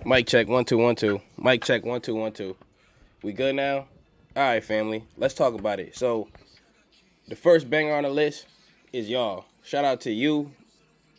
Mic check, 1 2 1 2. Mic check, 1 2 1 2. We good now? All right, family. Let's talk about it. So, the first banger on the list is y'all. Shout out to you,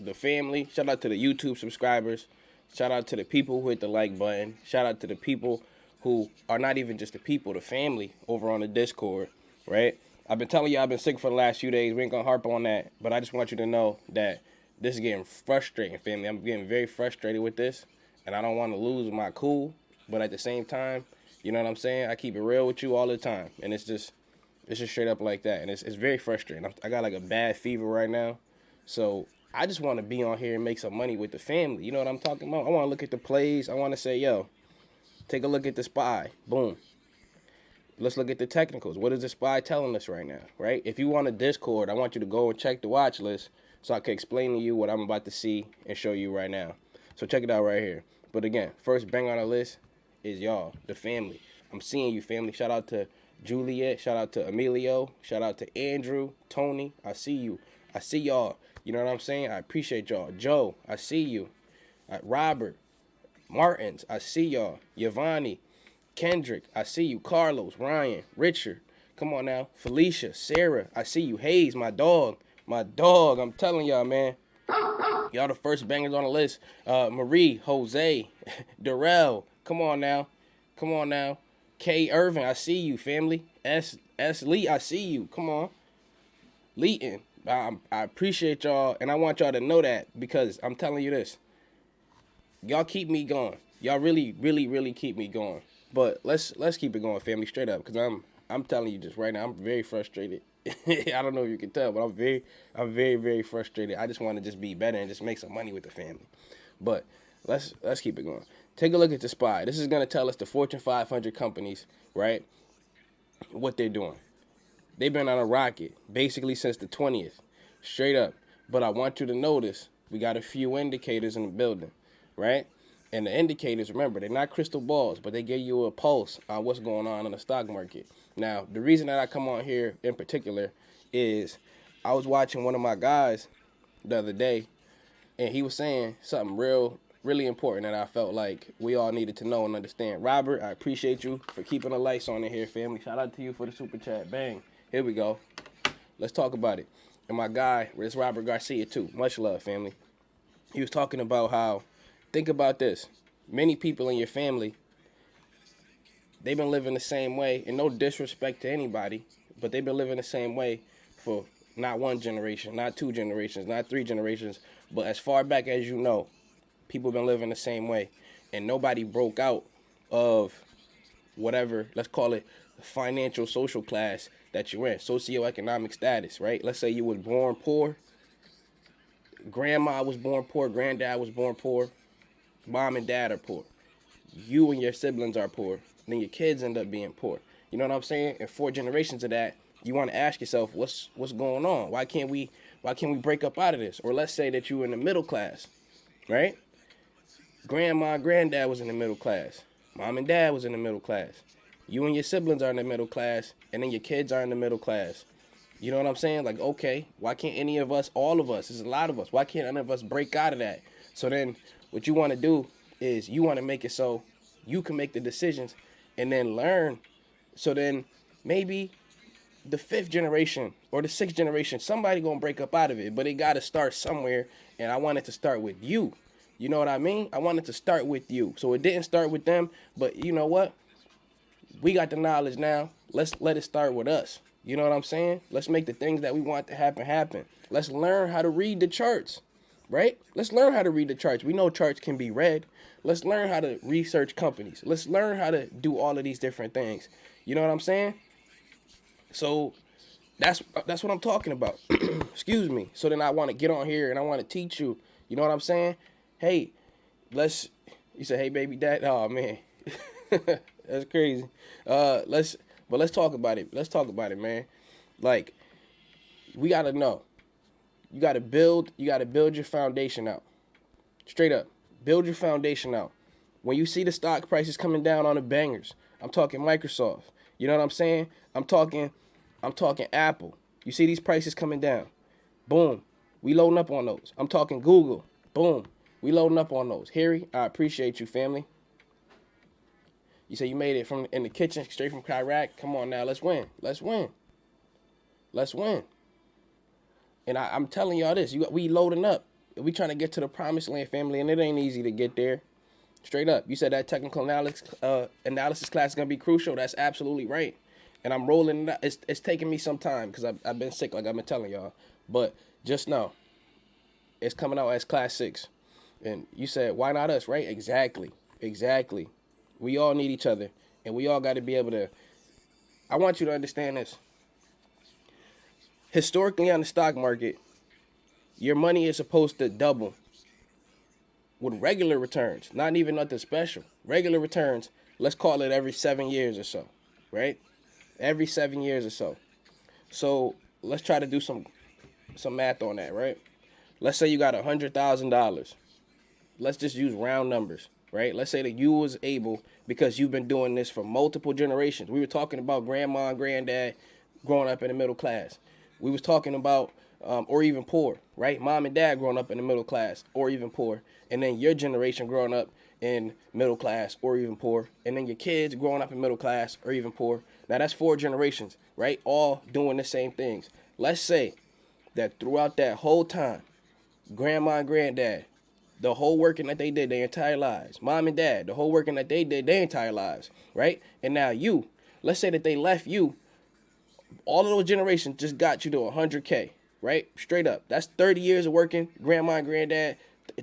the family. Shout out to the YouTube subscribers. Shout out to the people who hit the like button. Shout out to the people who are not even just the people, the family over on the Discord, right? I've been telling you I've been sick for the last few days. We ain't gonna harp on that, but I just want you to know that this is getting frustrating, family. I'm getting very frustrated with this, and I don't want to lose my cool, but at the same time, you know what I'm saying? I keep it real with you all the time, and it's just straight up like that, and it's very frustrating. I got like a bad fever right now, so I just want to be on here and make some money with the family. You know what I'm talking about? I want to look at the plays. I want to say, yo, take a look at the SPY. Boom. Let's look at the technicals. What is the SPY telling us right now, right? If you want a Discord, I want you to go and check the watch list so I can explain to you what I'm about to see and show you right now. So check it out right here. But again, first bang on the list is y'all, the family. I'm seeing you, family. Shout out to Juliet. Shout out to Emilio. Shout out to Andrew, Tony. I see you. I see y'all. You know what I'm saying? I appreciate y'all. Joe, I see you. Robert, Martins, I see y'all. Yvonne, Kendrick, I see you. Carlos, Ryan, Richard, come on now. Felicia, Sarah, I see you. Hayes, my dog. My dog, I'm telling y'all, man. Y'all the first bangers on the list. Marie, Jose, Darrell, come on now. Come on now. K. Irvin, I see you, family. S. Lee, I see you. Come on. Leeton, I appreciate y'all, and I want y'all to know that because I'm telling you this. Y'all keep me going. Y'all really, really, really keep me going. But let's keep it going, family, straight up, because I'm telling you just right now, I'm very frustrated. I don't know if you can tell, but I'm very, very frustrated. I just want to just be better and just make some money with the family. But let's keep it going. Take a look at the SPY. This is gonna tell us the Fortune 500 companies, right? What they're doing. They've been on a rocket basically since the 20th, straight up. But I want you to notice we got a few indicators in the building, right? And the indicators, remember, they're not crystal balls, but they give you a pulse on what's going on in the stock market. Now, the reason that I come on here in particular is I was watching one of my guys the other day, and he was saying something really important that I felt like we all needed to know and understand. Robert, I appreciate you for keeping the lights on in here, family. Shout out to you for the super chat. Bang. Here we go. Let's talk about it. And my guy, it's Robert Garcia too. Much love, family. He was talking about how, think about this. Many people in your family, they've been living the same way, and no disrespect to anybody, but they've been living the same way for not one generation, not two generations, not three generations, but as far back as you know, people been living the same way, and nobody broke out of whatever, let's call it financial social class that you're in, socioeconomic status, right? Let's say you was born poor, grandma was born poor, granddad was born poor, mom and dad are poor. You and your siblings are poor. Then your kids end up being poor. You know what I'm saying? And 4 generations of that, you want to ask yourself, what's going on? Why can't we break up out of this? Or let's say that you were in the middle class, right? Grandma and granddad was in the middle class. Mom and dad was in the middle class. You and your siblings are in the middle class, and then your kids are in the middle class. You know what I'm saying? Like, okay, why can't any of us, all of us, there's a lot of us, why can't none of us break out of that? So then what you want to do is you want to make it so you can make the decisions and then learn. So then maybe the 5th generation or the 6th generation, somebody going to break up out of it, but it got to start somewhere. And I want it to start with you. You know what I mean? I want it to start with you. So it didn't start with them, but you know what? We got the knowledge now. Let's let it start with us. You know what I'm saying? Let's make the things that we want to happen. Let's learn how to read the charts. Right? Let's learn how to read the charts. We know charts can be read. Let's learn how to research companies. Let's learn how to do all of these different things. You know what I'm saying? So that's what I'm talking about. Excuse me. So then I want to get on here and I want to teach you. You know what I'm saying? Hey, you say, hey, baby dad. Oh, man. That's crazy. Let's talk about it. Let's talk about it, man. Like, we got to know. You got to build your foundation out. Straight up. Build your foundation out. When you see the stock prices coming down on the bangers, I'm talking Microsoft. You know what I'm saying? I'm talking Apple. You see these prices coming down. Boom. We loading up on those. I'm talking Google. Boom. We loading up on those. Harry, I appreciate you, family. You say you made it from in the kitchen, straight from Iraq. Come on now, let's win. Let's win. Let's win. And I'm telling y'all this, we loading up. We trying to get to the promised land, family, and it ain't easy to get there. Straight up. You said that technical analysis class is going to be crucial. That's absolutely right. And I'm rolling it out. It's taking me some time because I've been sick, like I've been telling y'all. But just know, it's coming out as class 6. And you said, why not us, right? Exactly. Exactly. We all need each other. And we all got to be able to. I want you to understand this. Historically on the stock market, your money is supposed to double with regular returns, not even nothing special. Regular returns, let's call it every 7 years or so, right? Every 7 years or so. So let's try to do some math on that, right? Let's say you got $100,000. Let's just use round numbers, right? Let's say that you was able, because you've been doing this for multiple generations. We were talking about grandma and granddad growing up in the middle class. We was talking about, or even poor, right? Mom and dad growing up in the middle class or even poor. And then your generation growing up in middle class or even poor. And then your kids growing up in middle class or even poor. Now that's 4 generations, right? All doing the same things. Let's say that throughout that whole time, grandma and granddad, the whole working that they did their entire lives. Mom and dad, the whole working that they did their entire lives, right? And now you, let's say that they left you. All of those generations just got you to 100K, right? Straight up. That's 30 years of working, grandma and granddad,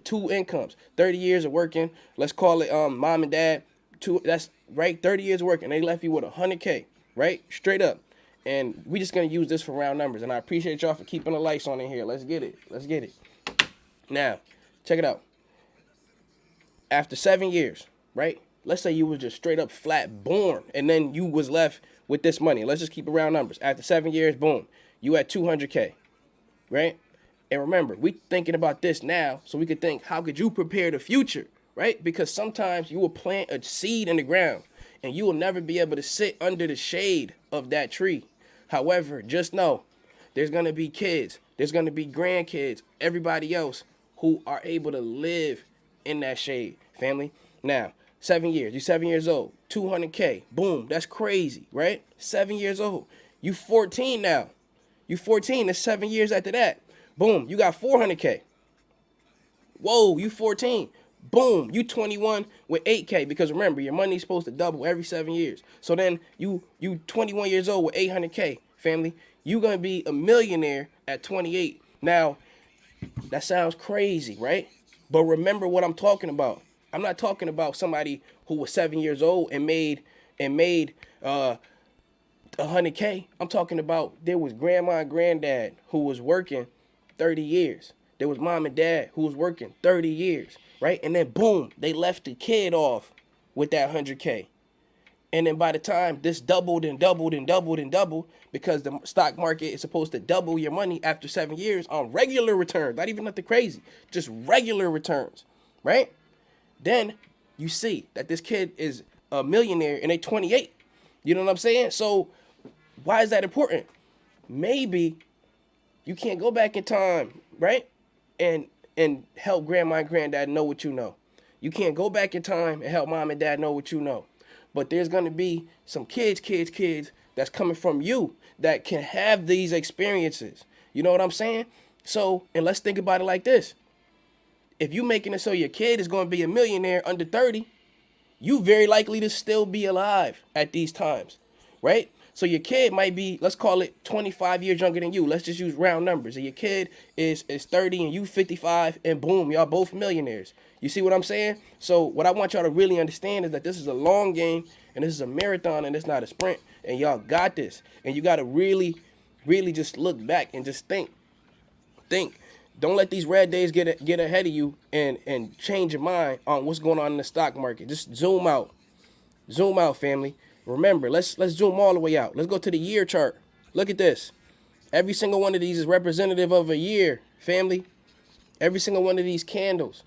2 incomes. 30 years of working, let's call it mom and dad, 2, that's right, 30 years of working. They left you with 100K, right? Straight up. And we just going to use this for round numbers. And I appreciate y'all for keeping the lights on in here. Let's get it. Let's get it. Now, check it out. After 7 years, right? Let's say you was just straight up flat born, and then you was left with this money. Let's just keep it round numbers. After 7 years, boom, you at 200K, right? And remember, we thinking about this now, so we could think, how could you prepare the future, right? Because sometimes you will plant a seed in the ground, and you will never be able to sit under the shade of that tree. However, just know, there's going to be kids, there's going to be grandkids, everybody else who are able to live in that shade, family. Now, 7 years, you're 7 years old, 200K, boom, that's crazy, right? 7 years old, you 14 now. You 14, that's 7 years after that. Boom, you got 400K. Whoa, you 14. Boom, you 21 with 8K, because remember, your money's supposed to double every 7 years. So then you 21 years old with 800K, family. You gonna be a millionaire at 28. Now, that sounds crazy, right? But remember what I'm talking about. I'm not talking about somebody who was 7 years old and made 100K. I'm talking about there was grandma and granddad who was working 30 years. There was mom and dad who was working 30 years, right? And then boom, they left the kid off with that 100K. And then by the time this doubled and doubled and doubled and doubled, because the stock market is supposed to double your money after 7 years on regular returns, not even nothing crazy, just regular returns, right? Then you see that this kid is a millionaire and they 28. You know what I'm saying? So why is that important? Maybe you can't go back in time, right? And help grandma and granddad know what you know. You can't go back in time and help mom and dad know what you know. But there's going to be some kids that's coming from you that can have these experiences. You know what I'm saying? So, and let's think about it like this. If you making it so your kid is going to be a millionaire under 30, you very likely to still be alive at these times, right? So your kid might be, let's call it 25 years younger than you. Let's just use round numbers. And your kid is 30 and you 55, and boom, y'all both millionaires. You see what I'm saying? So what I want y'all to really understand is that this is a long game, and this is a marathon, and it's not a sprint. And y'all got this. And you got to really, really just look back and just think. Don't let these red days get ahead of you and change your mind on what's going on in the stock market. Just zoom out. Zoom out, family. Remember, let's zoom all the way out. Let's go to the year chart. Look at this. Every single one of these is representative of a year, family. Every single one of these candles.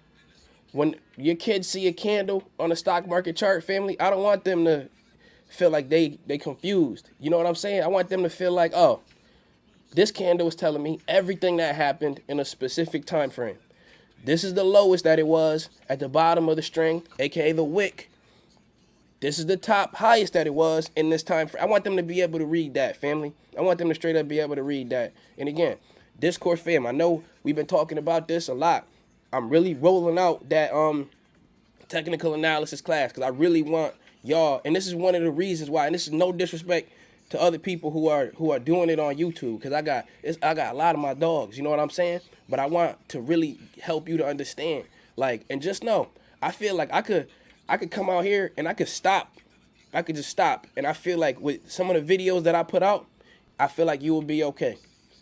When your kids see a candle on the stock market chart, family, I don't want them to feel like they confused. You know what I'm saying? I want them to feel like, oh, this candle is telling me everything that happened in a specific time frame. This is the lowest that it was at the bottom of the string, aka the wick. This is the top highest that it was in this time. I want them to be able to read that, family. I want them to straight up be able to read that. And again, Discord fam, I know we've been talking about this a lot. I'm really rolling out that technical analysis class because I really want y'all, and this is one of the reasons why, and this is no disrespect to other people who are doing it on YouTube, because I got a lot of my dogs, you know what I'm saying? But I want to really help you to understand, like, and just know, I feel like I could come out here and I could just stop, and I feel like with some of the videos that I put out, I feel like you will be okay.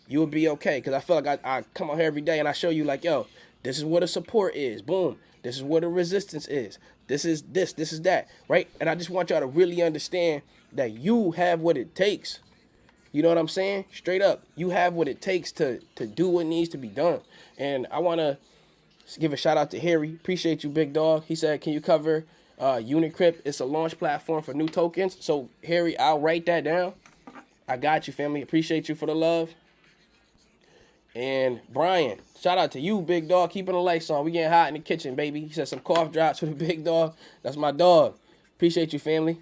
You will be okay, because I feel like I come out here every day and I show you like, yo, this is what a support is, boom. This is what a resistance is. This is that, right? And I just want y'all to really understand that you have what it takes. You know what I'm saying? Straight up, you have what it takes to do what needs to be done. And I want to give a shout out to Harry. Appreciate you, big dog. He said, can you cover Unicrypt? It's a launch platform for new tokens. So, Harry, I'll write that down. I got you, family. Appreciate you for the love. And Brian, shout out to you, big dog. Keeping the lights on. We getting hot in the kitchen, baby. He said some cough drops for the big dog. That's my dog. Appreciate you, family.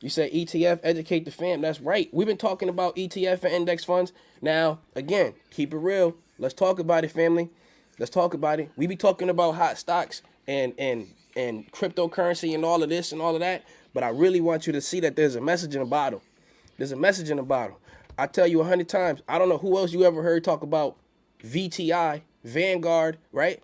You said ETF, educate the fam. That's right. We've been talking about ETF and index funds. Now, again, keep it real. Let's talk about it, family. Let's talk about it. We be talking about hot stocks and cryptocurrency and all of this and all of that. But I really want you to see that there's a message in a bottle. There's a message in a bottle. I tell you 100 times. I don't know who else you ever heard talk about VTI, Vanguard, right?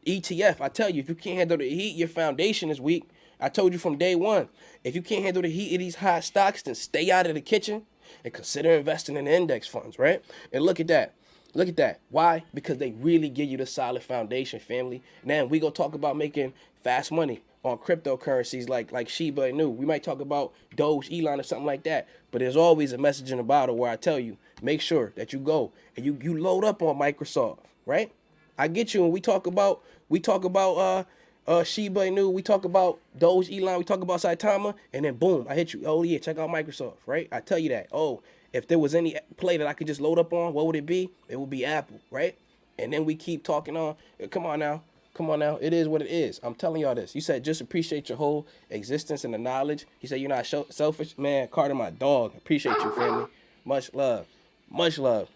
ETF. I tell you, if you can't handle the heat, your foundation is weak. I told you from day one, if you can't handle the heat of these hot stocks, then stay out of the kitchen and consider investing in index funds, right? And look at that. Look at that. Why? Because they really give you the solid foundation, family. Now, we gonna talk about making fast money on cryptocurrencies like Shiba and Nu. We might talk about Doge, Elon, or something like that. But there's always a message in the bottle where I tell you, make sure that you go and you load up on Microsoft, right? I get you, and we talk about Shiba and Nu, we talk about Doge, Elon, we talk about Saitama, and then boom, I hit you. Oh yeah, check out Microsoft, right? I tell you that. Oh, if there was any play that I could just load up on, what would it be? It would be Apple, right? And then we keep talking on. Come on now. It is what it is. I'm telling y'all this. You said just appreciate your whole existence and the knowledge. You said you're not selfish. Man, Carter, my dog. Appreciate you, family. Much love. Much love.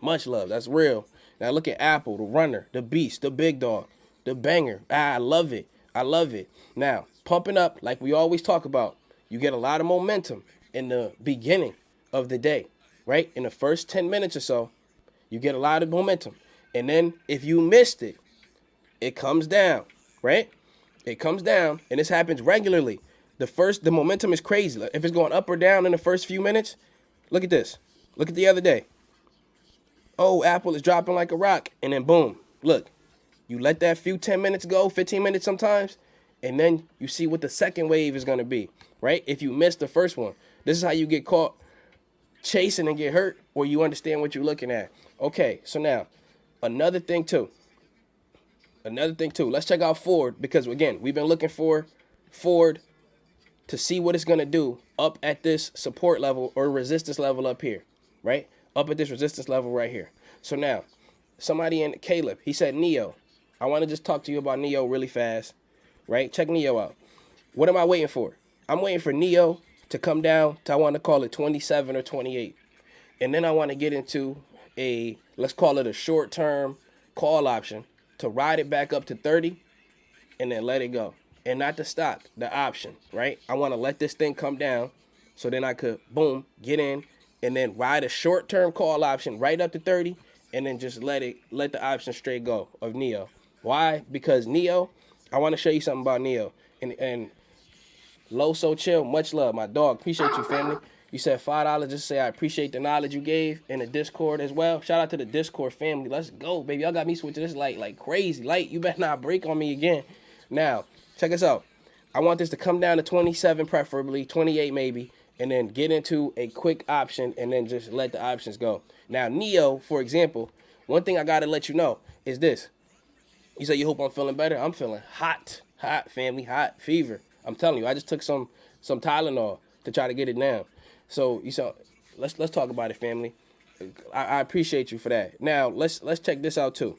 Much love. That's real. Now look at Apple, the runner, the beast, the big dog, the banger. I love it. I love it. Now, pumping up like we always talk about. You get a lot of momentum in the beginning of the day, right? In the first 10 minutes or so, you get a lot of momentum. And then if you missed it, it comes down, right? It comes down, and this happens regularly. The momentum is crazy. If it's going up or down in the first few minutes, look at this. Look at the other day. Oh, Apple is dropping like a rock, and then boom, look. You let that few 10 minutes go, 15 minutes sometimes, and then you see what the second wave is going to be, right? If you missed the first one, this is how you get caught chasing and get hurt, or you understand what you're looking at. Okay, so now, another thing too. Let's check out Ford, because again, we've been looking for Ford to see what it's going to do up at this support level or resistance level up here, right? Up at this resistance level right here. So now, somebody in Caleb, he said Neo. I want to just talk to you about Neo really fast, right? Check Neo out. What am I waiting for? I'm waiting for Neo to come down to, I want to call it 27 or 28. And then I want to get into let's call it a short-term call option to ride it back up to 30 and then let it go. And not to stop, the option, right? I want to let this thing come down so then I could, boom, get in and then ride a short-term call option right up to 30 and then just let the option straight go of Neo. Why? Because Neo, I want to show you something about Neo. And Low So Chill, much love, my dog. Appreciate you, family. You said $5. Just say I appreciate the knowledge you gave in the Discord as well. Shout out to the Discord family. Let's go, baby. Y'all got me switching this light like crazy. Light, you better not break on me again. Now, check us out. I want this to come down to 27 preferably, 28 maybe, and then get into a quick option and then just let the options go. Now, Neo, for example, one thing I got to let you know is this. You say you hope I'm feeling better? I'm feeling hot, family, hot, fever. I'm telling you, I just took some Tylenol to try to get it down. So you saw, let's talk about it, family. I appreciate you for that. Now let's check this out too.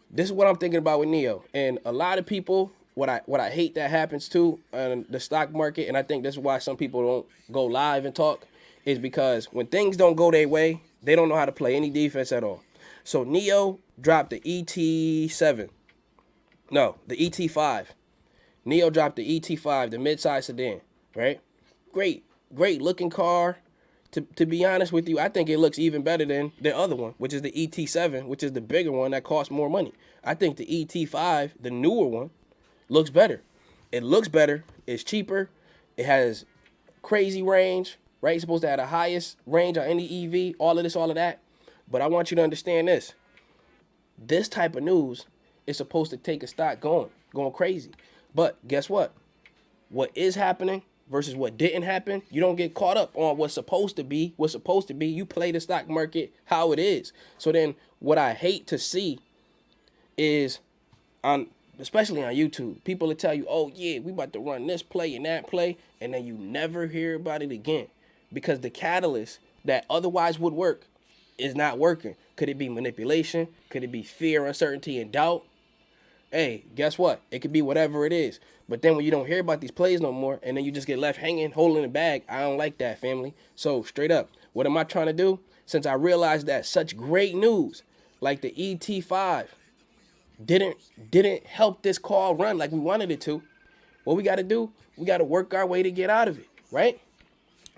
This is what I'm thinking about with Neo, and a lot of people what I hate that happens too in the stock market, and I think that's why some people don't go live and talk, is because when things don't go their way, they don't know how to play any defense at all. So Neo dropped the ET7. No, the ET5. Neo dropped the ET5, the mid-size sedan, right? Great looking car. To be honest with you, I think it looks even better than the other one, which is the ET7, which is the bigger one that costs more money. I think the ET5, the newer one, looks better. It looks better. It's cheaper. It has crazy range, right? It's supposed to have the highest range on any EV, all of this, all of that. But I want you to understand this. This type of news is supposed to take a stock going crazy. But guess what? What is happening versus what didn't happen, you don't get caught up on what's supposed to be. What's supposed to be, you play the stock market how it is. So then what I hate to see is, especially on YouTube, people will tell you, oh yeah, we about to run this play and that play, and then you never hear about it again. Because the catalyst that otherwise would work is not working. Could it be manipulation? Could it be fear, uncertainty, and doubt? Hey, guess what? It could be whatever it is. But then when you don't hear about these plays no more, and then you just get left hanging, holding the bag, I don't like that, family. So straight up, what am I trying to do? Since I realized that such great news, like the ET5, didn't help this call run like we wanted it to, what we got to do, we got to work our way to get out of it, right?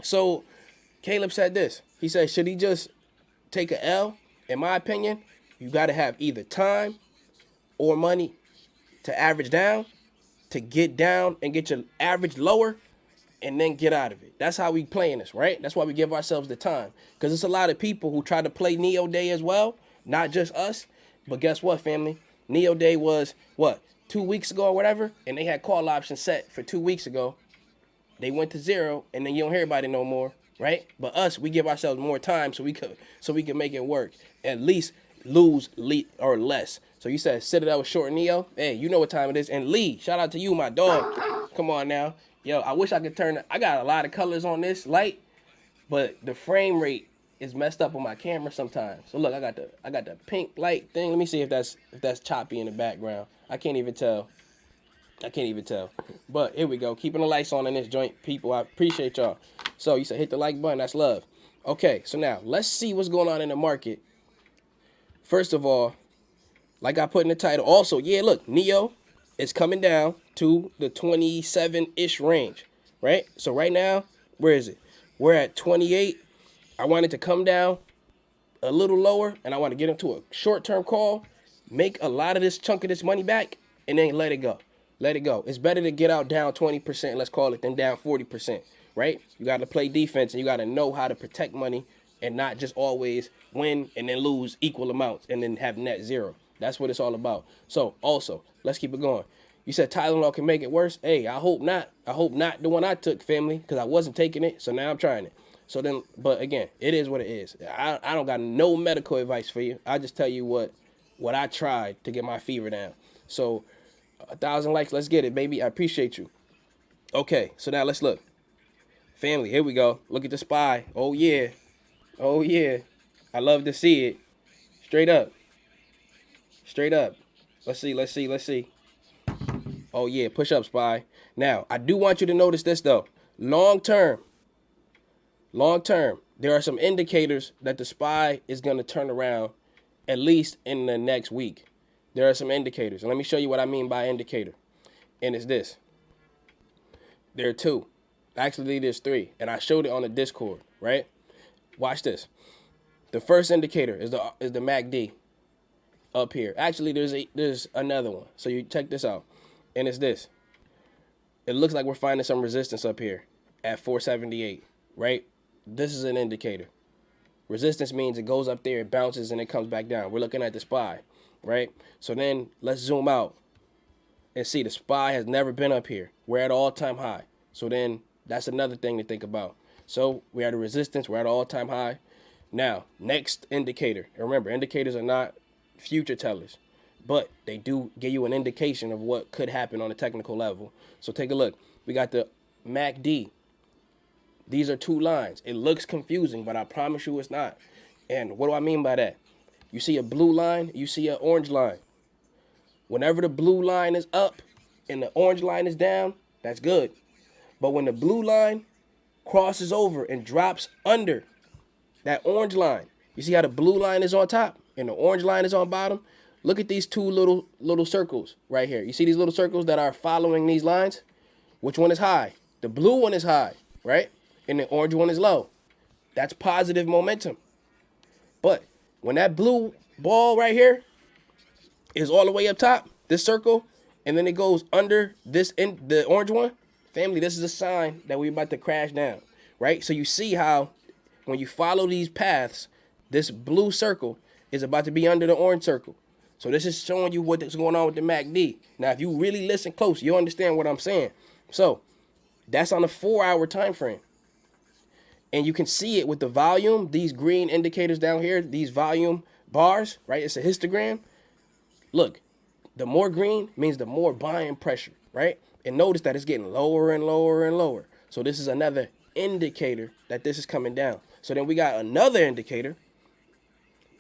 So Caleb said this. He said, should he just take a L? In my opinion, you got to have either time or money to average down, to get down and get your average lower, and then get out of it. That's how we playing this, right? That's why we give ourselves the time. Because it's a lot of people who try to play Neo Day as well, not just us. But guess what, family? Neo Day was, 2 weeks ago or whatever, and they had call options set for 2 weeks ago. They went to zero, and then you don't hear about it no more, right? But us, we give ourselves more time so we can make it work. At least lose or less. So you said Citadel was short Neo. Hey, you know what time it is. And Lee, shout out to you, my dog. Come on now. Yo, I wish I could I got a lot of colors on this light, but the frame rate is messed up on my camera sometimes. So look, I got the pink light thing. Let me see if that's choppy in the background. I can't even tell. But here we go. Keeping the lights on in this joint, people. I appreciate y'all. So you said hit the like button. That's love. Okay, so now let's see what's going on in the market. First of all, like I put in the title, also, yeah, look, Neo is coming down to the 27-ish range, right? So right now, where is it? We're at 28. I want it to come down a little lower, and I want to get into a short-term call, make a lot of this chunk of this money back, and then let it go. Let it go. It's better to get out down 20%, let's call it, than down 40%, right? You got to play defense, and you got to know how to protect money and not just always win and then lose equal amounts and then have net zero. That's what it's all about. So also, let's keep it going. You said Tylenol can make it worse. Hey, I hope not. I hope not the one I took, family, because I wasn't taking it. So now I'm trying it. So then, but again, it is what it is. I don't got no medical advice for you. I just tell you what I tried to get my fever down. So 1,000 likes. Let's get it, baby. I appreciate you. Okay, so now let's look. Family, here we go. Look at the SPY. Oh, yeah. Oh, yeah. I love to see it. Straight up. Straight up. Let's see. Oh, yeah. Push up, SPY. Now, I do want you to notice this, though. Long term, there are some indicators that the SPY is going to turn around at least in the next week. There are some indicators. And let me show you what I mean by indicator. And it's this. There are two. Actually, there's three. And I showed it on the Discord, right? Watch this. The first indicator is the MACD up here. Actually, there's another one. So you check this out. And it's this. It looks like we're finding some resistance up here at 478, right? This is an indicator. Resistance means it goes up there, it bounces, and it comes back down. We're looking at the SPY, right? So then let's zoom out and see the SPY has never been up here. We're at an all-time high. So then that's another thing to think about. So we're at a resistance. We're at an all-time high. Now, next indicator. And remember, indicators are not future tellers, but they do give you an indication of what could happen on a technical level. So take a look. We got the MACD. These are two lines. It looks confusing, but I promise you it's not. And what do I mean by that? You see a blue line, you see an orange line. Whenever the blue line is up, and the orange line is down, that's good. But when the blue line crosses over and drops under that orange line, you see how the blue line is on top and the orange line is on bottom? Look at these two little circles right here. You see these little circles that are following these lines? Which one is high? The blue one is high, right? And the orange one is low. That's positive momentum. But when that blue ball right here is all the way up top, this circle, and then it goes under this in the orange one, family, this is a sign that we're about to crash down, right? So you see how when you follow these paths, this blue circle is about to be under the orange circle. So this is showing you what's going on with the MACD. Now, if you really listen close, you'll understand what I'm saying. So that's on a 4-hour time frame. And you can see it with the volume, these green indicators down here, these volume bars, right? It's a histogram. Look, the more green means the more buying pressure, right? And notice that it's getting lower and lower and lower. So this is another indicator that this is coming down. So then we got another indicator.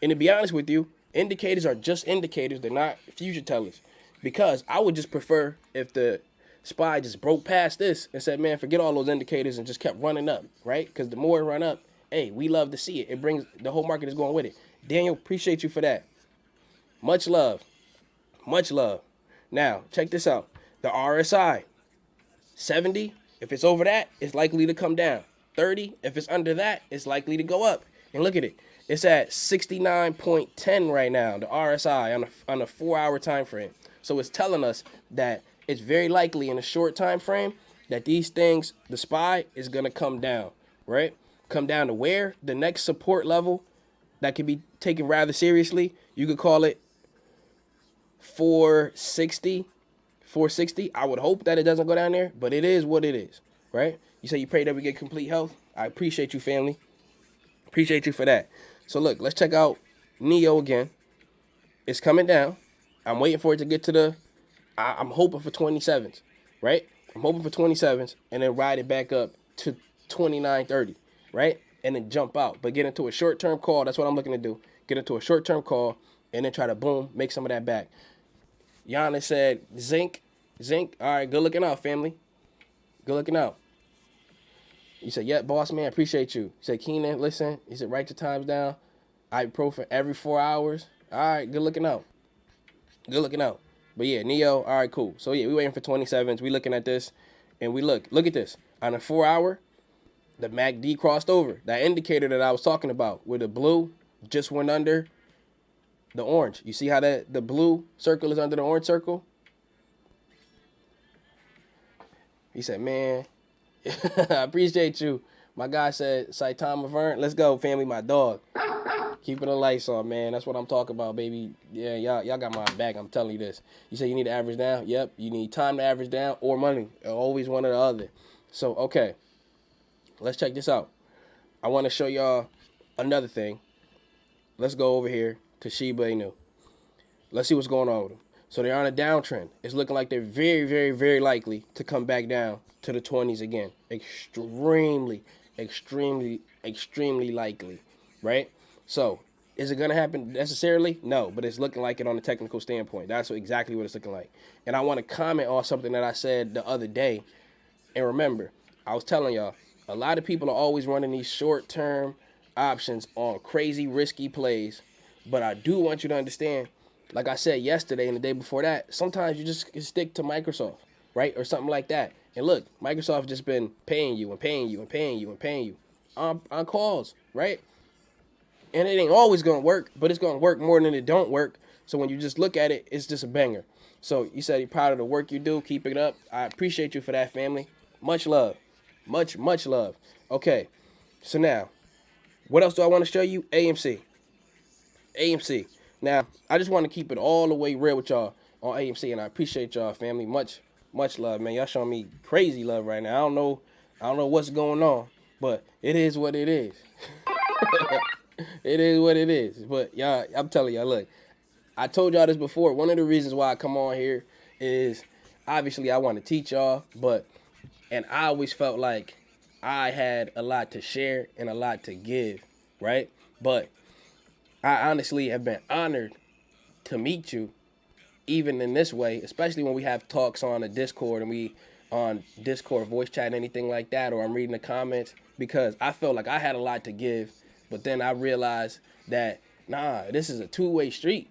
And to be honest with you, indicators are just indicators. They're not future tellers. Because I would just prefer if the SPY just broke past this and said, man, forget all those indicators and just kept running up, right? Because the more it run up, hey, we love to see it. It brings, the whole market is going with it. Daniel, appreciate you for that. Much love. Much love. Now, check this out. The RSI, 70, if it's over that, it's likely to come down. 30, if it's under that, it's likely to go up. And look at it. It's at 69.10 right now, the RSI on a 4-hour time frame. So it's telling us that it's very likely in a short time frame that these things, the SPY is going to come down, right? Come down to where? The next support level that can be taken rather seriously, you could call it 460. I would hope that it doesn't go down there, but it is what it is, right? You say you pray that we get complete health. I appreciate you, family. Appreciate you for that. So look, let's check out NEO again. It's coming down. I'm waiting for it to get to the, I'm hoping for 27s, right? I'm hoping for 27s and then ride it back up to 29.30, right? And then jump out. But get into a short-term call. That's what I'm looking to do. Get into a short-term call and then try to, boom, make some of that back. Giannis said, zinc. All right, good looking out, family. Good looking out. You said, yeah, boss man, appreciate you. He said, Keenan, listen. He said, write your times down. Ibuprofen every 4 hours. All right, good looking out. Good looking out. But yeah, Neo, all right, cool. So yeah, we waiting for 27s. We looking at this, and we look at this. On a 4-hour, the MACD crossed over. That indicator that I was talking about, where the blue just went under the orange. You see how the blue circle is under the orange circle? He said, man, I appreciate you. My guy said, saitamask. Let's go, family, my dog. Keeping the lights on, man. That's what I'm talking about, baby. Yeah, y'all got my back. I'm telling you this. You say you need to average down? Yep. You need time to average down or money. Always one or the other. So, okay. Let's check this out. I want to show y'all another thing. Let's go over here to Shiba Inu. Let's see what's going on with them. So they're on a downtrend. It's looking like they're very, very, very likely to come back down to the 20s again. Extremely, extremely, extremely likely, right? So is it going to happen necessarily? No, but it's looking like it on a technical standpoint. That's exactly what it's looking like. And I want to comment on something that I said the other day. And remember, I was telling y'all, a lot of people are always running these short-term options on crazy, risky plays. But I do want you to understand, like I said yesterday and the day before that, sometimes you just stick to Microsoft, right? Or something like that. And look, Microsoft just been paying you and paying you and paying you and paying you on calls, right? And it ain't always going to work, but it's going to work more than it don't work. So when you just look at it, it's just a banger. So you said you're proud of the work you do. Keep it up. I appreciate you for that, family. Much love. Much, much love. Okay, so now, what else do I want to show you? AMC. AMC. Now, I just want to keep it all the way real with y'all on AMC, and I appreciate y'all, family. Much, much love, man. Y'all showing me crazy love right now. I don't know what's going on, but it is what it is. It is what it is. But y'all, I'm telling y'all, look, I told y'all this before. One of the reasons why I come on here is obviously I want to teach y'all, and I always felt like I had a lot to share and a lot to give, right? But I honestly have been honored to meet you even in this way, especially when we have talks on a Discord and we on Discord voice chat and anything like that, or I'm reading the comments, because I felt like I had a lot to give, but then I realized that nah, this is a two-way street.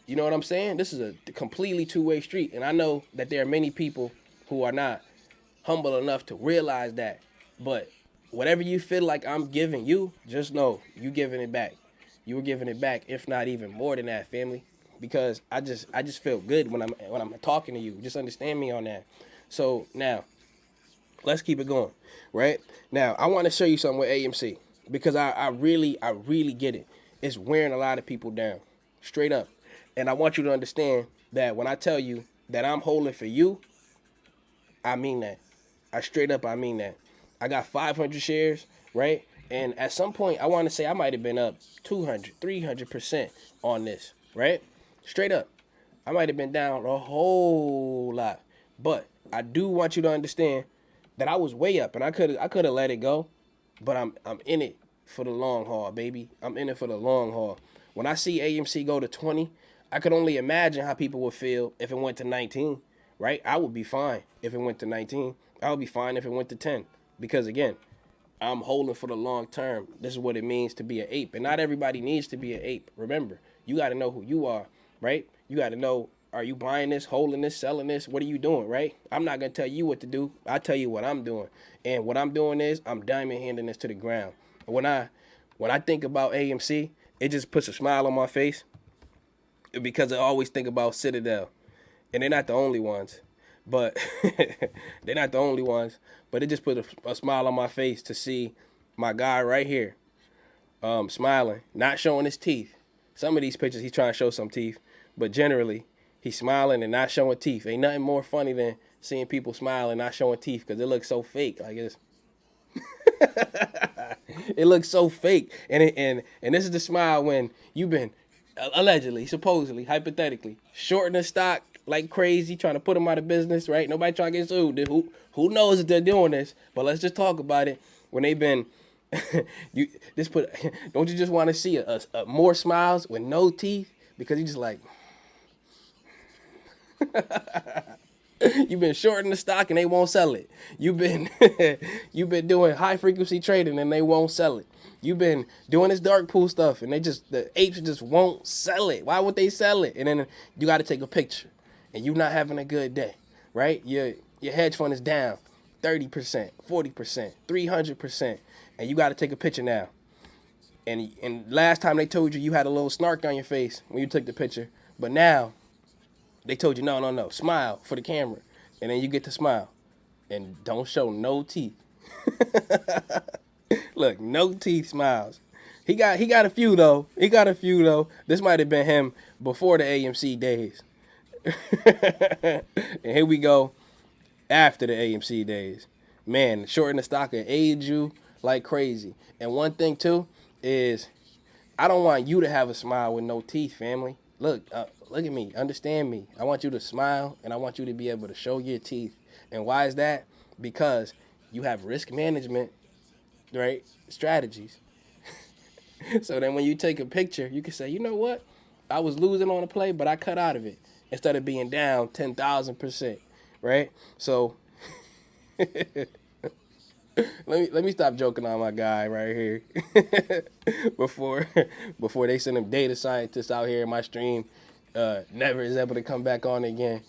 You know what I'm saying? This is a completely two-way street, and I know that there are many people who are not humble enough to realize that. But whatever you feel like I'm giving you, just know you giving it back. You were giving it back, if not even more than that, family. Because I just feel good when I'm talking to you. Just understand me on that. So now, let's keep it going. Right? Now, I want to show you something with AMC. Because I really get it. It's wearing a lot of people down. Straight up. And I want you to understand that when I tell you that I'm holding for you, I mean that. I mean that. I got 500 shares, right? And at some point, I want to say I might have been up 200, 300% on this, right? Straight up. I might have been down a whole lot. But I do want you to understand that I was way up, and I could have let it go, but I'm in it for the long haul, baby. I'm in it for the long haul. When I see AMC go to 20, I could only imagine how people would feel if it went to 19, right? I would be fine if it went to 19. I would be fine if it went to 10. Because again, I'm holding for the long term. This is what it means to be an ape. And not everybody needs to be an ape. Remember, you got to know who you are, right? You got to know, are you buying this, holding this, selling this? What are you doing, right? I'm not going to tell you what to do. I tell you what I'm doing. And what I'm doing is I'm diamond handing this to the ground. When I think about AMC, it just puts a smile on my face because I always think about Citadel. And they're not the only ones. But they're not the only ones. But it just put a smile on my face to see my guy right here smiling, not showing his teeth. Some of these pictures he's trying to show some teeth. But generally, he's smiling and not showing teeth. Ain't nothing more funny than seeing people smile and not showing teeth because it looks so fake. Like it's it looks so fake. And this is the smile when you've been allegedly, supposedly, hypothetically, shorting the stock like crazy, trying to put them out of business, right? Nobody trying to get sued. Who knows if they're doing this? But let's just talk about it. When they've been, don't you just want to see a more smiles with no teeth? Because you just like, you've been shorting the stock and they won't sell it. You've been doing high frequency trading and they won't sell it. You've been doing this dark pool stuff and the apes just won't sell it. Why would they sell it? And then you got to take a picture and you're not having a good day, right? Your hedge fund is down 30%, 40%, 300%, and you got to take a picture now. And last time they told you had a little snark on your face when you took the picture, but now they told you no, smile for the camera, and then you get to smile, and don't show no teeth. Look, no teeth smiles. He got a few though. This might have been him before the AMC days. And here we go after the AMC days. Man, shorting the stock will aid you like crazy. And one thing too is I don't want you to have a smile with no teeth, family. Look at me. Understand me. I want you to smile, and I want you to be able to show your teeth. And why is that? Because you have risk management, right? Strategies. So then when you take a picture, you can say, you know what? I was losing on a play, but I cut out of it instead of being down 10,000%, right? So let me stop joking on my guy right here before they send them data scientists out here in my stream. Never is able to come back on again.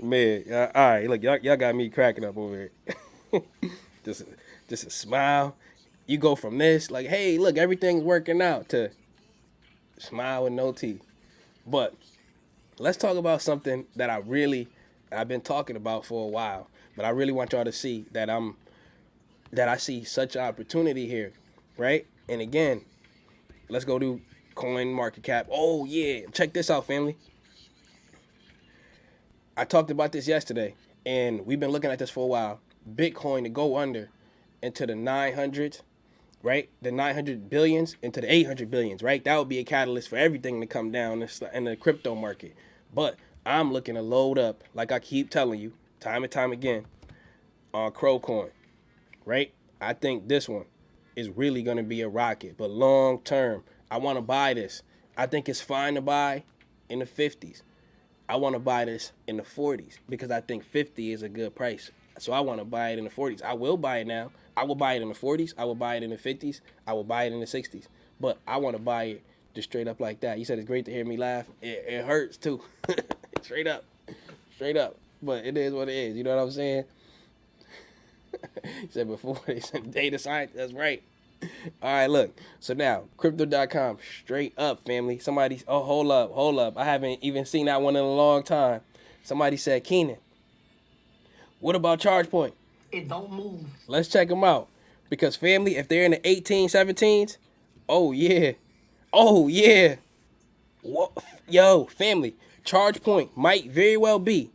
Man, all right, look, y'all got me cracking up over here. just a smile. You go from this, like, hey, look, everything's working out, to smile with no teeth. But let's talk about something that I've been talking about for a while, but I really want y'all to see that I see such opportunity here, right? And again, let's go to coin market cap. Oh yeah, check this out, family. I talked about this yesterday, and we've been looking at this for a while. Bitcoin to go under into the 900s, right? The 900 billions into the 800 billions, right? That would be a catalyst for everything to come down in the crypto market. But I'm looking to load up, like I keep telling you, time and time again, on Crowcoin, right? I think this one is really going to be a rocket. But long term, I want to buy this. I think it's fine to buy in the 50s. I want to buy this in the 40s because I think 50 is a good price. So I want to buy it in the 40s. I will buy it now. I will buy it in the 40s. I will buy it in the 50s. I will buy it in the 60s. But I want to buy it just straight up like that. You said it's great to hear me laugh. It hurts too. Straight up. Straight up. But it is what it is. You know what I'm saying? You said before they said data science. That's right. All right, look. So now, crypto.com, straight up, family. Hold up. I haven't even seen that one in a long time. Somebody said, Keenan, what about ChargePoint? It don't move. Let's check them out. Because, family, if they're in the 18, 17s, oh, yeah. Oh, yeah. Yo, family, ChargePoint might very well be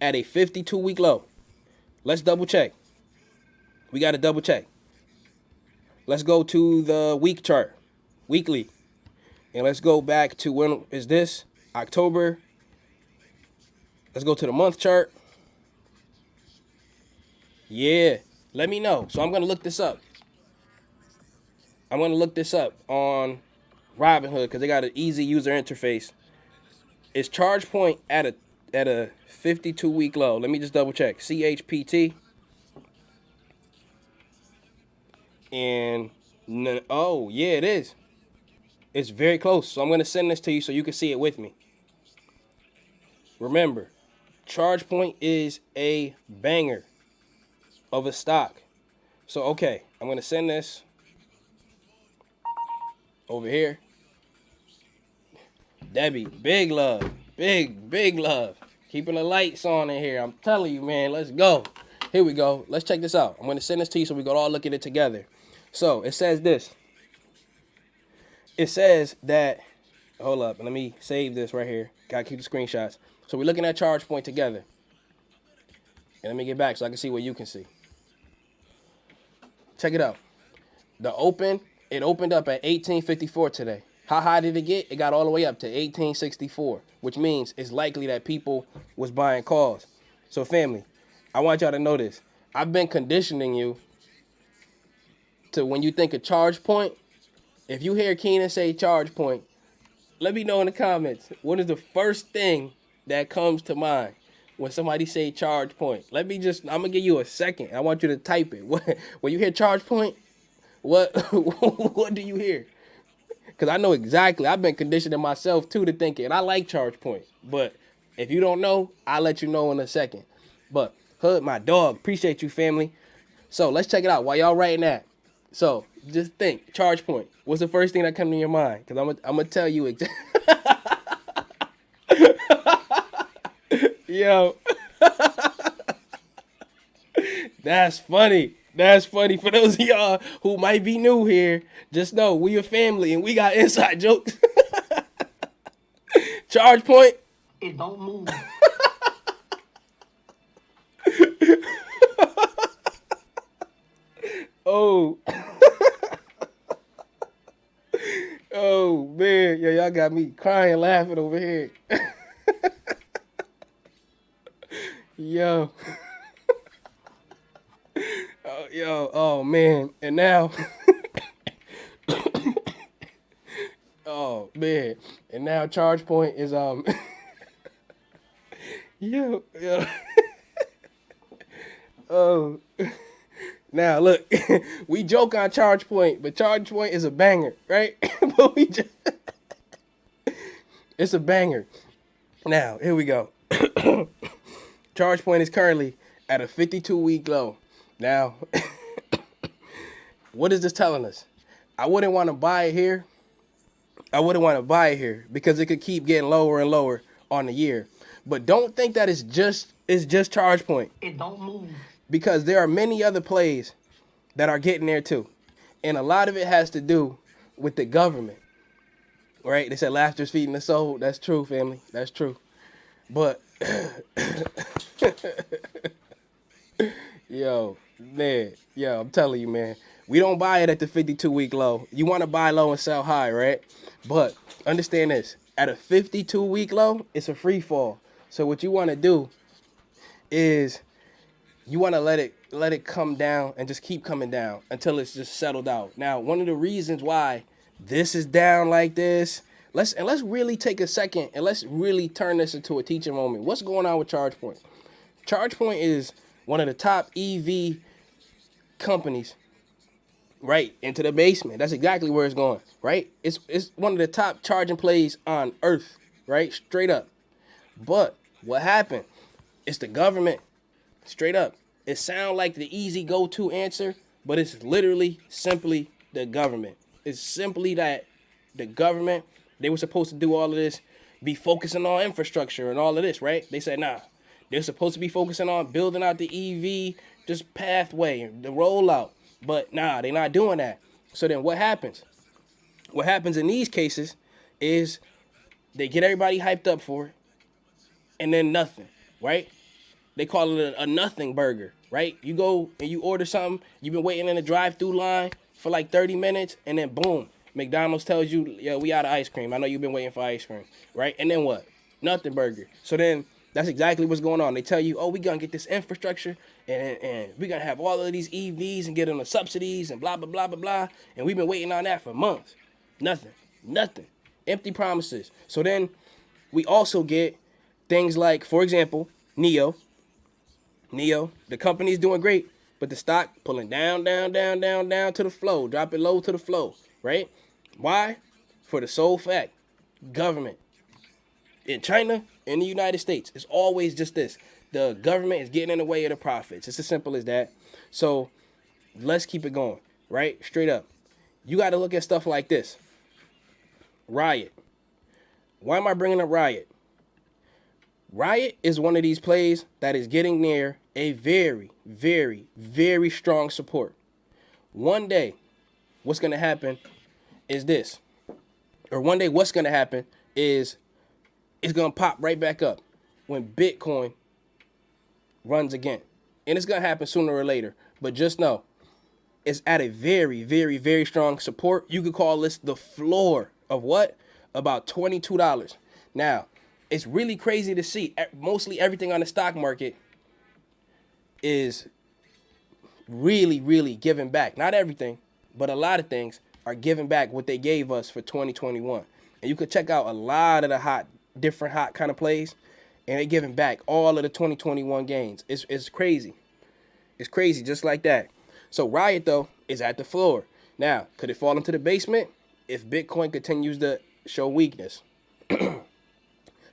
at a 52-week low. Let's double check. We got to double check. Let's go to the week chart, weekly. And let's go back to when is this? October. Let's go to the month chart. Yeah, let me know. So I'm going to look this up. I'm going to look this up on Robinhood because they got an easy user interface. Is ChargePoint at a 52-week low? Let me just double check. CHPT. And oh, yeah, it is. It's very close. So I'm going to send this to you so you can see it with me. Remember, ChargePoint is a banger of a stock. So, okay, I'm going to send this over here. Debbie, big love. Big love. Keeping the lights on in here. I'm telling you, man, let's go. Here we go. Let's check this out. I'm going to send this to you so we can all look at it together. So, it says this. It says that, hold up, let me save this right here. Gotta keep the screenshots. So, we're looking at ChargePoint together. And let me get back so I can see what you can see. Check it out. It opened up at 1854 today. How high did it get? It got all the way up to 1864, which means it's likely that people was buying calls. So, family, I want y'all to know this. I've been conditioning you to when you think of ChargePoint, if you hear Keenan say ChargePoint, let me know in the comments, what is the first thing that comes to mind when somebody say ChargePoint? I'm going to give you a second. I want you to type it. When you hear ChargePoint, what do you hear? Because I know exactly. I've been conditioning myself, too, to think it. And I like ChargePoint. But if you don't know, I'll let you know in a second. But Hood, my dog, appreciate you, family. So let's check it out while y'all writing that. So just think, ChargePoint. What's the first thing that comes to your mind? Because I'm going to tell you exactly. Yo. That's funny. That's funny. For those of y'all who might be new here, just know we a family and we got inside jokes. ChargePoint. It don't move. Oh. Oh, man. Yo, y'all got me crying, laughing over here. Yo. Oh, man. And now. Oh, man. And now ChargePoint is, yo. Oh. Now, look, we joke on ChargePoint, but ChargePoint is a banger, right? But it's a banger. Now, here we go. ChargePoint is currently at a 52-week low. Now, what is this telling us? I wouldn't want to buy it here. Because it could keep getting lower and lower on the year. But don't think that it's just ChargePoint. It don't move. Because there are many other plays that are getting there too. And a lot of it has to do with the government. Right? They said laughter's feeding the soul. That's true, family. That's true. But, I'm telling you, man. We don't buy it at the 52-week low. You want to buy low and sell high, right? But understand this. At a 52-week low, it's a free fall. So what you want to do is you want to let it come down and just keep coming down until it's just settled out. Now, one of the reasons why this is down like this, let's really take a second and let's really turn this into a teaching moment. What's going on with ChargePoint? ChargePoint is one of the top EV companies, right, into the basement. That's exactly where it's going, right? It's one of the top charging plays on earth, right? Straight up. But what happened? It's the government. Straight up. It sounds like the easy go-to answer, but it's literally simply the government. It's simply that the government, they were supposed to do all of this, be focusing on infrastructure and all of this, right? They said, nah, they're supposed to be focusing on building out the EV, just pathway, the rollout. But nah, they're not doing that. So then what happens? What happens in these cases is they get everybody hyped up for it, and then nothing, right? They call it a nothing burger, right? You go and you order something, you've been waiting in the drive-through line for like 30 minutes, and then boom, McDonald's tells you, yo, we out of ice cream. I know you've been waiting for ice cream, right? And then what? Nothing burger. So then that's exactly what's going on. They tell you, oh, we gonna get this infrastructure, and we're gonna have all of these EVs and get them the subsidies and blah, blah, blah, blah, blah. And we've been waiting on that for months. Nothing. Empty promises. So then we also get things like, for example, NEO, the company's doing great, but the stock pulling down to the flow, dropping low to the flow, right? Why? For the sole fact, government. In China, in the United States, it's always just this. The government is getting in the way of the profits. It's as simple as that. So let's keep it going, right? Straight up. You got to look at stuff like this. Riot. Why am I bringing up Riot? Riot is one of these plays that is getting near a very, very, very strong support. One day, what's going to happen is this. Or one day, what's going to happen is it's going to pop right back up when Bitcoin runs again. And it's going to happen sooner or later. But just know, it's at a very, very, very strong support. You could call this the floor of what? About $22. Now, it's really crazy to see. Mostly everything on the stock market is really, really giving back. Not everything, but a lot of things are giving back what they gave us for 2021. And you could check out a lot of the different hot kind of plays, and they're giving back all of the 2021 gains. It's crazy. It's crazy just like that. So Riot, though, is at the floor. Now, could it fall into the basement if Bitcoin continues to show weakness?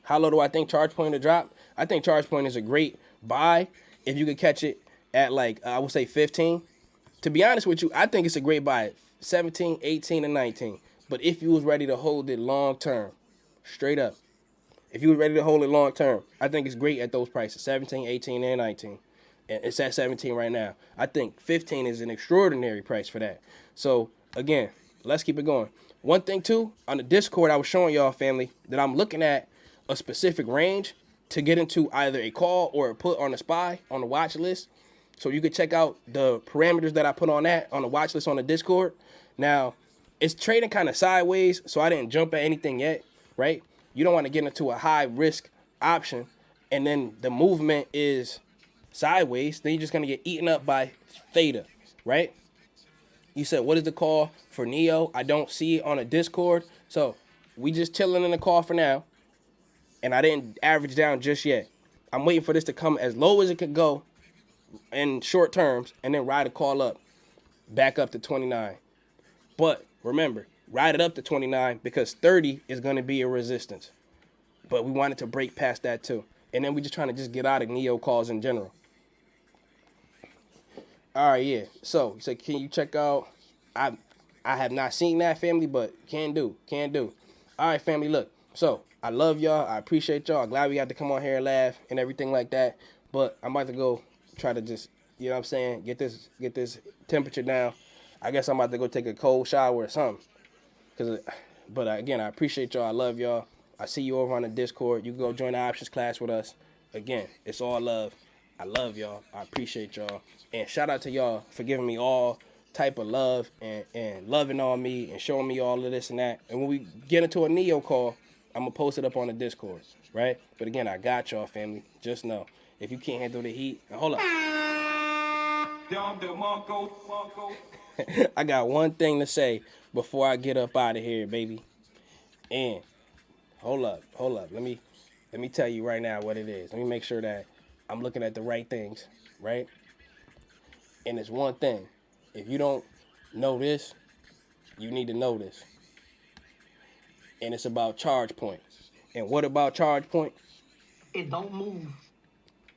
How low do I think ChargePoint will drop? I think ChargePoint is a great buy if you could catch it at like, I would say 15. To be honest with you, I think it's a great buy at 17, 18, and 19. But if you was ready to hold it long term, straight up, if you was ready to hold it long term, I think it's great at those prices, 17, 18, and 19. And it's at 17 right now. I think 15 is an extraordinary price for that. So, again, let's keep it going. One thing, too, on the Discord, I was showing y'all, family, that I'm looking at a specific range to get into either a call or a put on the SPY on the watch list. So you could check out the parameters that I put on that on the watch list on the Discord. Now, it's trading kind of sideways, so I didn't jump at anything yet, right? You don't want to get into a high risk option, and then the movement is sideways. Then you're just going to get eaten up by theta, right? You said, what is the call for NEO? I don't see it on a Discord. So we just chilling in the call for now. And I didn't average down just yet. I'm waiting for this to come as low as it could go in short terms and then ride a call up, back up to 29. But remember, ride it up to 29 because 30 is going to be a resistance. But we wanted to break past that too. And then we just trying to just get out of NEO calls in general. All right, yeah. So, can you check out? I have not seen that, family, but can do. All right, family, look. So, I love y'all. I appreciate y'all. Glad we got to come on here and laugh and everything like that. But I'm about to go try to just, you know what I'm saying, get this temperature down. I guess I'm about to go take a cold shower or something. But again, I appreciate y'all. I love y'all. I see you over on the Discord. You can go join the options class with us. Again, it's all love. I love y'all. I appreciate y'all. And shout out to y'all for giving me all type of love and loving on me and showing me all of this and that. And when we get into a NEO call, I'm going to post it up on the Discord, right? But again, I got y'all, family. Just know, if you can't handle the heat, hold up. I got one thing to say before I get up out of here, baby. And hold up. Let me tell you right now what it is. Let me make sure that I'm looking at the right things, right? And it's one thing. If you don't know this, you need to know this. And it's about charge point. And what about charge point? It don't move.